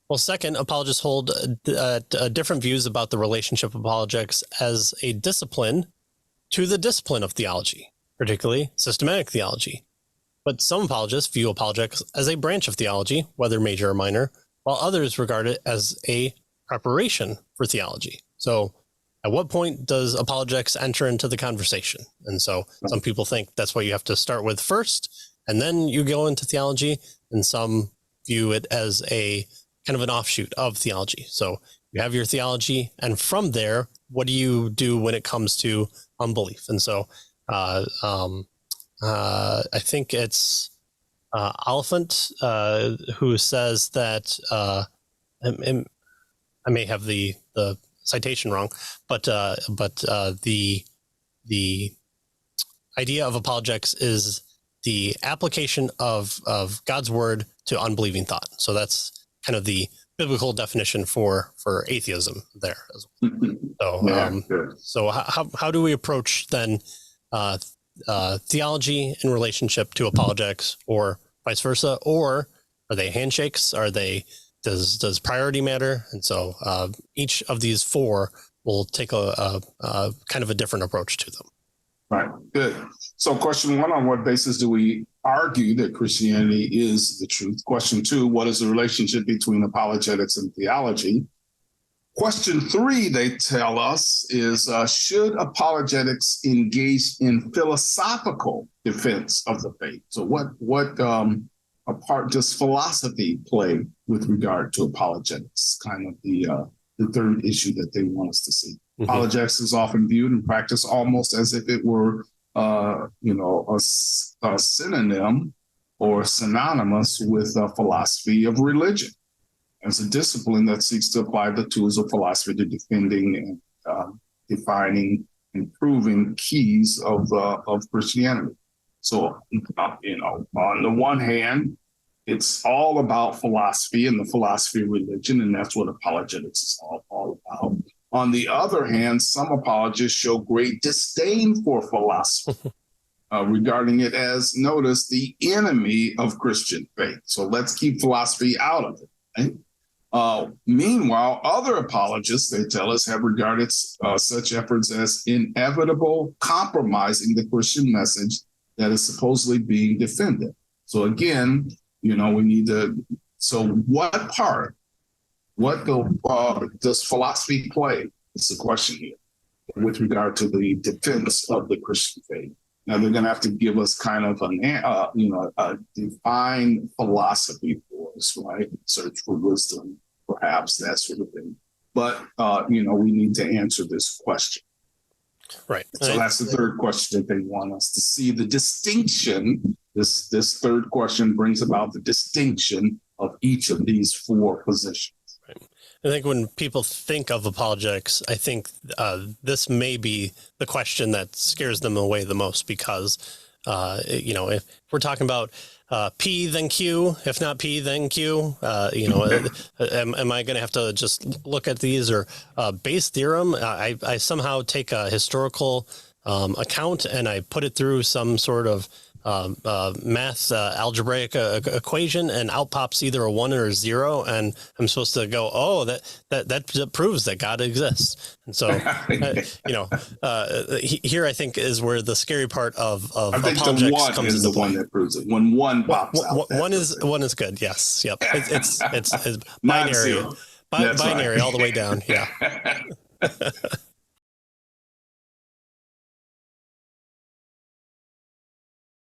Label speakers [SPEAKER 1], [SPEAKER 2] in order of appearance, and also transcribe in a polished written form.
[SPEAKER 1] Well, second, apologists hold different views about the relationship of apologetics as a discipline to the discipline of theology, particularly systematic theology. But some apologists view apologetics as a branch of theology, whether major or minor, while others regard it as a preparation for theology. So at what point does apologetics enter into the conversation? And so some people think that's what you have to start with first, and then you go into theology, and some view it as a kind of an offshoot of theology. So you have your theology, and from there, what do you do when it comes to unbelief? And so I think it's Oliphant who says that I may have the citation wrong, but the idea of apologetics is the application of God's word to unbelieving thought. So that's kind of the biblical definition for atheism there as well. So how do we approach then theology in relationship to apologetics, or vice versa? Or are they handshakes? Does priority matter? And so each of these four will take a kind of a different approach to them.
[SPEAKER 2] Right. Good. So question one, on what basis do we argue that Christianity is the truth? Question two, what is the relationship between apologetics and theology? Question three, they tell us, is should apologetics engage in philosophical defense of the faith? So what part does philosophy play with regard to apologetics? Kind of the third issue that they want us to see. Mm-hmm. Apologetics is often viewed and practiced almost as if it were, a synonym or synonymous with a philosophy of religion, as a discipline that seeks to apply the tools of philosophy to defending and defining and proving keys of Christianity. So, on the one hand, it's all about philosophy and the philosophy of religion, and that's what apologetics is all about. On the other hand, some apologists show great disdain for philosophy, regarding it as, notice, the enemy of Christian faith. So let's keep philosophy out of it. Right? Meanwhile, other apologists, they tell us, have regarded such efforts as inevitable, compromising the Christian message that is supposedly being defended. So again, we need to. So what does philosophy play? It's the question here with regard to the defense of the Christian faith. Now they're going to have to give us kind of a defined philosophy for us, right? Search for wisdom, perhaps, that sort of thing. But we need to answer this question.
[SPEAKER 1] Right.
[SPEAKER 2] So that's the third question that they want us to see. The distinction, this third question brings about the distinction of each of these four positions.
[SPEAKER 1] Right. I think when people think of apologetics, I think this may be the question that scares them away the most, because, if we're talking about P, then Q, if not P, then Q, am I going to have to just look at these, or Bayes' theorem? I somehow take a historical account and I put it through some sort of math algebraic equation, and out pops either a 1 or a 0, and I'm supposed to go, oh, that proves that God exists. And so here I think is where the scary part of apologetics comes into play.
[SPEAKER 2] One that proves it. When one pops out,
[SPEAKER 1] one is good. Yes, yep. It's binary all the way down. Yeah.